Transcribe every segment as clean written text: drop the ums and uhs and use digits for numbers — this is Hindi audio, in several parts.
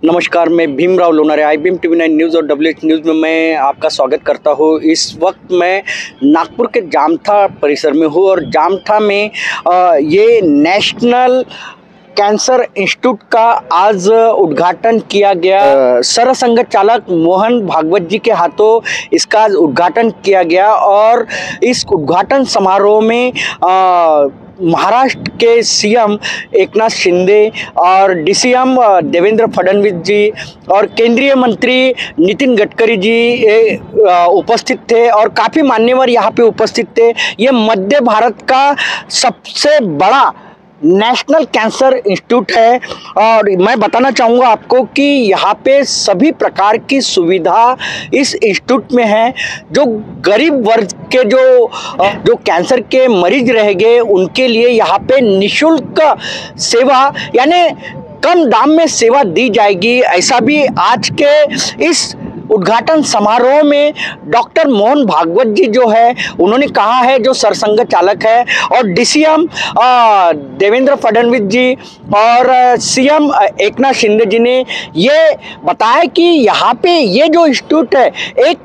नमस्कार, मैं Bhimrao Lonare IBM TV9 news और WH न्यूज़ में मैं आपका स्वागत करता हूँ। इस वक्त मैं नागपुर के जामठा परिसर में हूँ और जामठा में ये नेशनल कैंसर इंस्टीट्यूट का आज उद्घाटन किया गया। सरसंघ चालक मोहन भागवत जी के हाथों इसका आज उद्घाटन किया गया और इस उद्घाटन समारोह में महाराष्ट्र के CM एकनाथ शिंदे और DCM देवेंद्र फडणवीस जी और केंद्रीय मंत्री नितिन गडकरी जी उपस्थित थे और काफ़ी मान्यवर यहाँ पे उपस्थित थे। ये मध्य भारत का सबसे बड़ा नेशनल कैंसर इंस्टीट्यूट है और मैं बताना चाहूँगा आपको कि यहाँ पे सभी प्रकार की सुविधा इस इंस्टीट्यूट में है। जो गरीब वर्ग के जो कैंसर के मरीज रहेंगे उनके लिए यहाँ पे निःशुल्क सेवा यानी कम दाम में सेवा दी जाएगी। ऐसा भी आज के इस उद्घाटन समारोह में डॉक्टर मोहन भागवत जी जो है उन्होंने कहा है, जो सरसंघ चालक है, और DCM देवेंद्र फडणवीस जी और CM एकनाथ शिंदे जी ने ये बताया कि यहाँ पे ये जो इंस्टीट्यूट है एक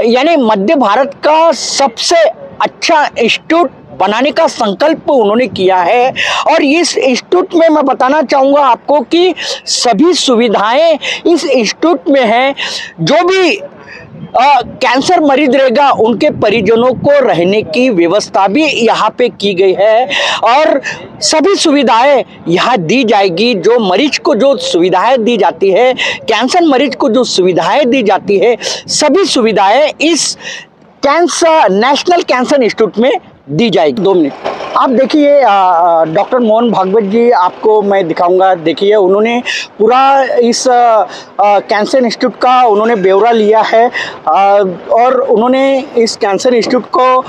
यानी मध्य भारत का सबसे अच्छा इंस्टीट्यूट बनाने का संकल्प उन्होंने किया है। और इस इंस्टीट्यूट में मैं बताना चाहूँगा आपको कि सभी सुविधाएं इस इंस्टीट्यूट में हैं। जो भी कैंसर मरीज रहेगा उनके परिजनों को रहने की व्यवस्था भी यहाँ पे की गई है और सभी सुविधाएं यहाँ दी जाएगी। जो मरीज को जो सुविधाएं दी जाती है, कैंसर मरीज को जो सुविधाएं दी जाती है, सभी सुविधाएं इस नेशनल कैंसर इंस्टीट्यूट में दी जाएगी। 2 मिनट आप देखिए, डॉक्टर मोहन भागवत जी आपको मैं दिखाऊंगा। देखिए, उन्होंने पूरा इस कैंसर इंस्टीट्यूट का उन्होंने ब्यौरा लिया है और उन्होंने इस कैंसर इंस्टीट्यूट को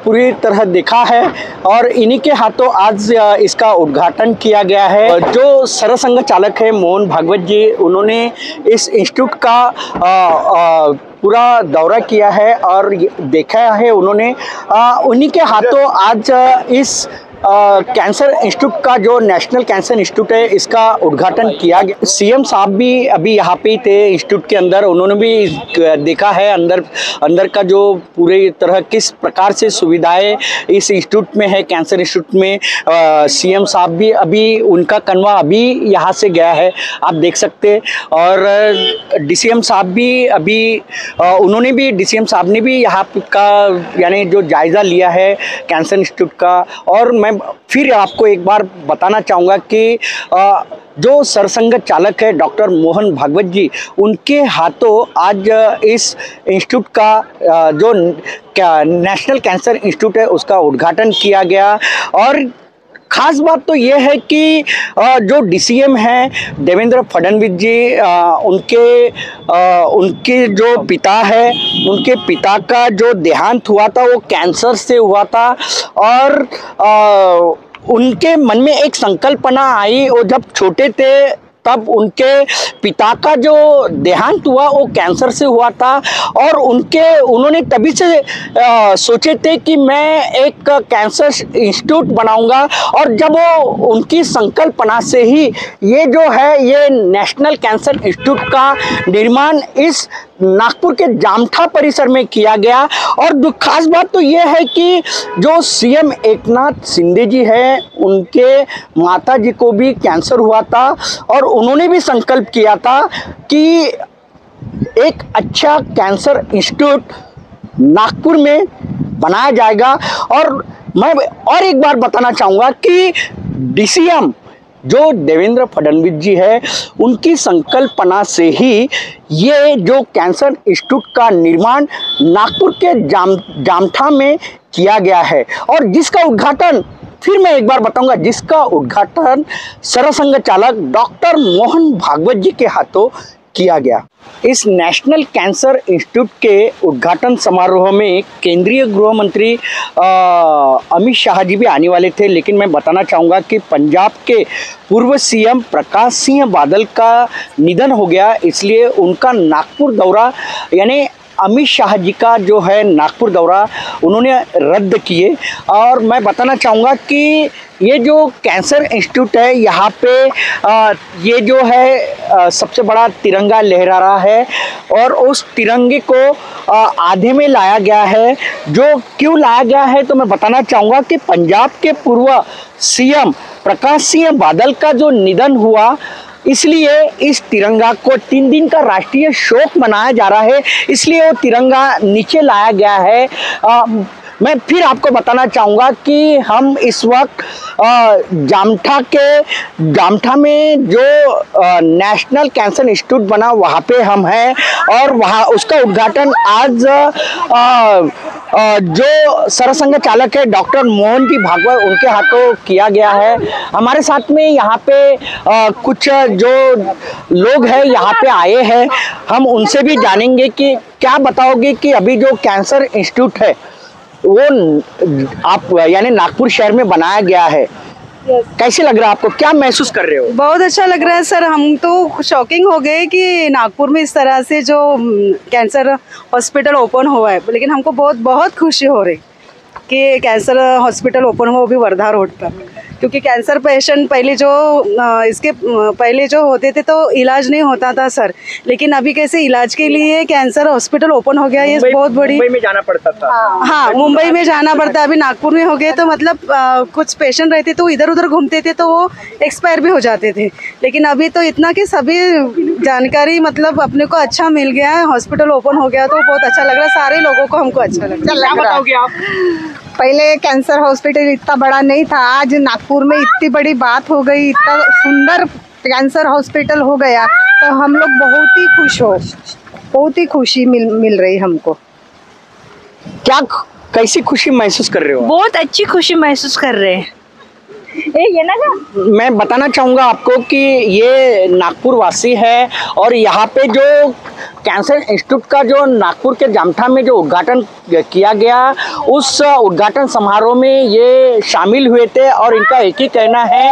पूरी तरह देखा है और इन्हीं के हाथों आज इसका उद्घाटन किया गया है। जो सरसंघ चालक है मोहन भागवत जी, उन्होंने इस इंस्टीट्यूट का पूरा दौरा किया है और देखा है उन्होंने। उन्हीं के हाथों आज इस कैंसर इंस्टीट्यूट का जो नेशनल कैंसर इंस्टीट्यूट है इसका उद्घाटन किया गया। CM साहब भी अभी यहाँ पे थे इंस्टीट्यूट के अंदर, उन्होंने भी देखा है अंदर का जो पूरे तरह किस प्रकार से सुविधाएं इस इंस्टीट्यूट में है, कैंसर इंस्टीट्यूट में। CM साहब भी अभी उनका कन्वा अभी यहाँ से गया है, आप देख सकते। और DCM साहब भी अभी उन्होंने भी DCM साहब ने भी यहाँ का यानी जो जायज़ा लिया है कैंसर इंस्टीट्यूट का। और मैं फिर आपको एक बार बताना चाहूँगा कि जो सरसंघ चालक है डॉक्टर मोहन भागवत जी, उनके हाथों आज इस इंस्टीट्यूट का जो नेशनल कैंसर इंस्टीट्यूट है उसका उद्घाटन किया गया। और ख़ास बात तो ये है कि जो DCM हैं देवेंद्र फडणवीस जी, उनके जो पिता है, उनके पिता का जो देहांत हुआ था वो कैंसर से हुआ था और उनके मन में एक संकल्पना आई। और जब छोटे थे तब उनके पिता का जो देहांत हुआ वो कैंसर से हुआ था और उन्होंने तभी से सोचे थे कि मैं एक कैंसर इंस्टीट्यूट बनाऊंगा। और जब वो उनकी संकल्पना से ही ये जो है ये नेशनल कैंसर इंस्टीट्यूट का निर्माण इस नागपुर के जामठा परिसर में किया गया। और खास बात तो ये है कि जो CM एकनाथ शिंदे जी हैं, उनके माता जी को भी कैंसर हुआ था और उन्होंने भी संकल्प किया था कि एक अच्छा कैंसर इंस्टीट्यूट नागपुर में बनाया जाएगा। और मैं और एक बार बताना चाहूँगा कि DCM जो देवेंद्र फडणवीस जी है, उनकी संकल्पना से ही ये जो कैंसर इंस्टीट्यूट का निर्माण नागपुर के जामठा में किया गया है और जिसका उद्घाटन फिर मैं एक बार बताऊंगा, जिसका उद्घाटन सरसंघ चालक डॉक्टर मोहन भागवत जी के हाथों किया गया। इस नेशनल कैंसर इंस्टीट्यूट के उद्घाटन समारोह में केंद्रीय गृह मंत्री अमित शाह जी भी आने वाले थे, लेकिन मैं बताना चाहूँगा कि पंजाब के पूर्व CM प्रकाश सिंह बादल का निधन हो गया, इसलिए उनका नागपुर दौरा यानी अमित शाह जी का जो है नागपुर दौरा उन्होंने रद्द किए। और मैं बताना चाहूँगा कि ये जो कैंसर इंस्टीट्यूट है यहाँ पे ये जो है सबसे बड़ा तिरंगा लहरा रहा है और उस तिरंगे को आधे में लाया गया है। जो क्यों लाया गया है तो मैं बताना चाहूँगा कि पंजाब के पूर्व सीएम प्रकाश सिंह बादल का जो निधन हुआ, इसलिए इस तिरंगा को 3 दिन का राष्ट्रीय शोक मनाया जा रहा है, इसलिए वो तिरंगा नीचे लाया गया है। मैं फिर आपको बताना चाहूँगा कि हम इस वक्त जामठा में जो नेशनल कैंसर इंस्टीट्यूट बना वहाँ पे हम हैं और वहाँ उसका उद्घाटन आज जो सरसंघ चालक है डॉक्टर मोहन जी भागवत उनके हाथों किया गया है। हमारे साथ में यहाँ पे कुछ जो लोग हैं यहाँ पे आए हैं, हम उनसे भी जानेंगे कि क्या बताओगे कि अभी जो कैंसर इंस्टीट्यूट है वो आप यानी नागपुर शहर में बनाया गया है, कैसे लग रहा है आपको, क्या महसूस कर रहे हो? बहुत अच्छा लग रहा है सर, हम तो शॉकिंग हो गए कि नागपुर में इस तरह से जो कैंसर हॉस्पिटल ओपन हुआ है। लेकिन हमको बहुत बहुत खुशी हो रही कि कैंसर हॉस्पिटल ओपन हुआ, वो भी वर्धा रोड पर। क्योंकि कैंसर पेशेंट पहले जो इसके पहले जो होते थे तो इलाज नहीं होता था सर, लेकिन अभी कैसे इलाज के लिए कैंसर हॉस्पिटल ओपन हो गया, ये बहुत बड़ी। मुंबई में जाना पड़ता था। हाँ, मुंबई में जाना पड़ता, अभी नागपुर में हो गए तो मतलब कुछ पेशेंट रहते तो इधर उधर घूमते थे तो वो एक्सपायर भी हो जाते थे। लेकिन अभी तो इतना कि सभी जानकारी मतलब अपने को अच्छा मिल गया है, हॉस्पिटल ओपन हो गया तो बहुत अच्छा लग रहा है, सारे लोगों को हमको अच्छा लग रहा है। पहले कैंसर हॉस्पिटल इतना बड़ा नहीं था, आज नागपुर में इतनी बड़ी बात हो गई, इतना सुंदर कैंसर हॉस्पिटल हो गया तो हम लोग बहुत ही खुश हो, बहुत ही खुशी मिल रही हमको। क्या कैसी खुशी महसूस कर रहे हो? बहुत अच्छी खुशी महसूस कर रहे हैं। ये ना मैं बताना चाहूँगा आपको कि ये नागपुर वासी है और यहाँ पे जो कैंसर इंस्टीट्यूट का जो नागपुर के जामठा में जो उद्घाटन किया गया, उस उद्घाटन समारोह में ये शामिल हुए थे और इनका एक ही कहना है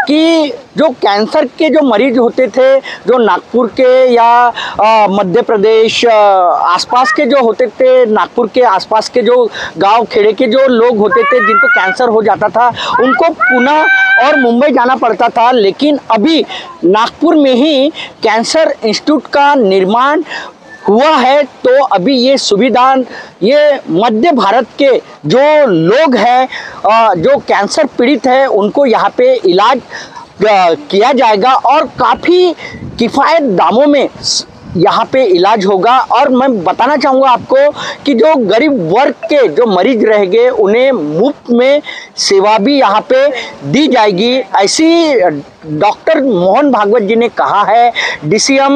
कि जो कैंसर के जो मरीज होते थे, जो नागपुर के या मध्य प्रदेश आसपास के जो होते थे, नागपुर के आसपास के जो गांव खेड़े के जो लोग होते थे जिनको कैंसर हो जाता था, उनको पुणे और मुंबई जाना पड़ता था। लेकिन अभी नागपुर में ही कैंसर इंस्टीट्यूट का निर्माण हुआ है तो अभी ये सुविधा ये मध्य भारत के जो लोग हैं, जो कैंसर पीड़ित है, उनको यहाँ पे इलाज किया जाएगा और काफ़ी किफ़ायत दामों में यहाँ पे इलाज होगा। और मैं बताना चाहूँगा आपको कि जो गरीब वर्ग के जो मरीज रह गए उन्हें मुफ्त में सेवा भी यहाँ पे दी जाएगी, ऐसी डॉक्टर मोहन भागवत जी ने कहा है। डीसीएम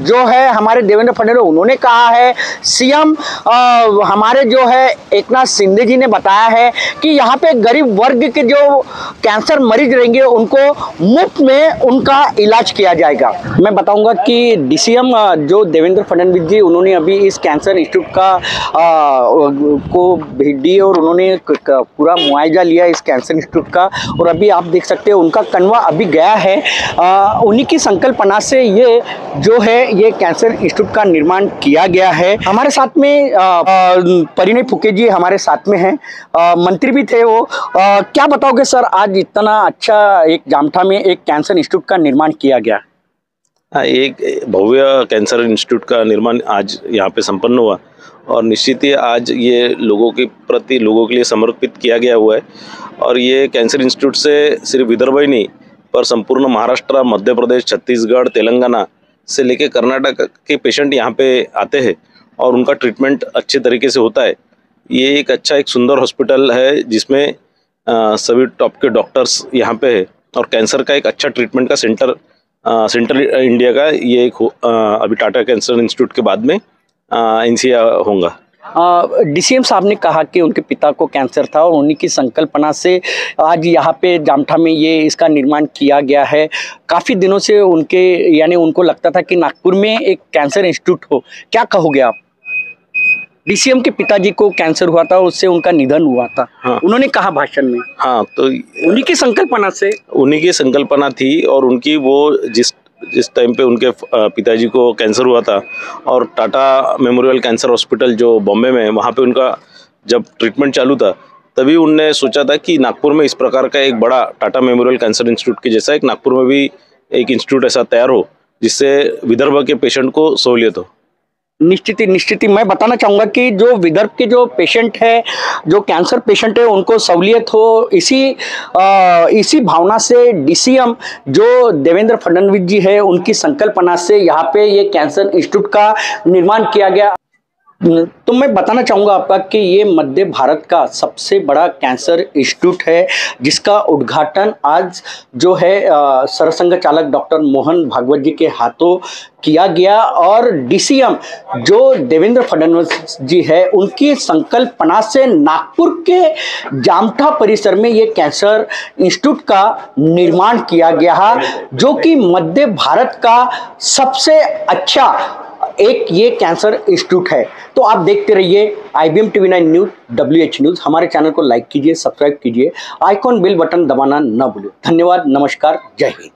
जो है हमारे देवेंद्र फडणवीस उन्होंने कहा है, सीएम हमारे जो है एकनाथ शिंदे जी ने बताया है कि यहाँ पे गरीब वर्ग के जो कैंसर मरीज रहेंगे उनको मुफ्त में उनका इलाज किया जाएगा। मैं बताऊंगा कि डीसीएम जो देवेंद्र फडणवीस जी उन्होंने अभी इस कैंसर इंस्टीट्यूट का को भेज दी और उन्होंने पूरा मुआवजा लिया इस कैंसर इंस्टीट्यूट का और अभी आप देख सकते हैं उनका कनवा अभी गया है। उन्हीं की संकल्पना से ये जो है ये कैंसर इंस्टीट्यूट का निर्माण किया गया है। हमारे साथ में परिणय फुके जी हमारे साथ में हैं, मंत्री भी थे वो। क्या बताओगे सर, आज इतना अच्छा एक जामठा में एक कैंसर इंस्टीट्यूट का निर्माण किया गया? हाँ, एक भव्य कैंसर इंस्टीट्यूट का निर्माण आज यहाँ पे संपन्न हुआ और निश्चित ही आज ये लोगों के प्रति लोगों के लिए समर्पित किया गया हुआ है। और ये कैंसर इंस्टीट्यूट से सिर्फ विदर्भ ही नहीं पर संपूर्ण महाराष्ट्र, मध्य प्रदेश, छत्तीसगढ़, तेलंगाना से लेकर कर्नाटक के पेशेंट यहाँ पे आते हैं और उनका ट्रीटमेंट अच्छे तरीके से होता है। ये एक अच्छा एक सुंदर हॉस्पिटल है जिसमें सभी टॉप के डॉक्टर्स यहाँ पे है और कैंसर का एक अच्छा ट्रीटमेंट का सेंटर इंडिया का ये एक अभी टाटा कैंसर इंस्टीट्यूट के बाद में एनसीआ होगा। डीसीएम साहब ने कहा कि उनके पिता को कैंसर था और उन्हीं की संकल्पना से आज यहाँ पे जामठा में ये इसका निर्माण किया गया है। काफ़ी दिनों से उनके यानी उनको लगता था कि नागपुर में एक कैंसर इंस्टीट्यूट हो। क्या कहोगे आप? डीसीएम के पिताजी को कैंसर हुआ था और उससे उनका निधन हुआ था। हाँ। उन्होंने कहा भाषण में। हाँ, तो उन्हीं की संकल्पना से, उन्हीं की संकल्पना थी और उनकी वो जिस जिस टाइम पे उनके पिताजी को कैंसर हुआ था और टाटा मेमोरियल कैंसर हॉस्पिटल जो बॉम्बे में है वहाँ पे उनका जब ट्रीटमेंट चालू था, तभी उनने सोचा था कि नागपुर में इस प्रकार का एक बड़ा टाटा मेमोरियल कैंसर इंस्टीट्यूट के जैसा एक नागपुर में भी एक इंस्टीट्यूट ऐसा तैयार हो जिससे विदर्भ के पेशेंट को सहूलियत हो। निश्चित ही मैं बताना चाहूँगा कि जो विदर्भ के जो पेशेंट है, जो कैंसर पेशेंट है, उनको सहूलियत हो, इसी भावना से डीसीएम जो देवेंद्र फडणवीस जी है उनकी संकल्पना से यहाँ पे ये कैंसर इंस्टीट्यूट का निर्माण किया गया। तो मैं बताना चाहूँगा आपका कि ये मध्य भारत का सबसे बड़ा कैंसर इंस्टीट्यूट है जिसका उद्घाटन आज जो है सरसंघ चालक डॉक्टर मोहन भागवत जी के हाथों किया गया और डीसीएम जो देवेंद्र फडणवीस जी है उनकी संकल्पना से नागपुर के जामठा परिसर में ये कैंसर इंस्टीट्यूट का निर्माण किया गया है, जो कि मध्य भारत का सबसे अच्छा एक ये कैंसर इंस्टीट्यूट है। तो आप देखते रहिए IBM TV9 news WH news. हमारे चैनल को लाइक कीजिए, सब्सक्राइब कीजिए, आइकॉन बेल बटन दबाना न भूलिए। धन्यवाद, नमस्कार, जय हिंद।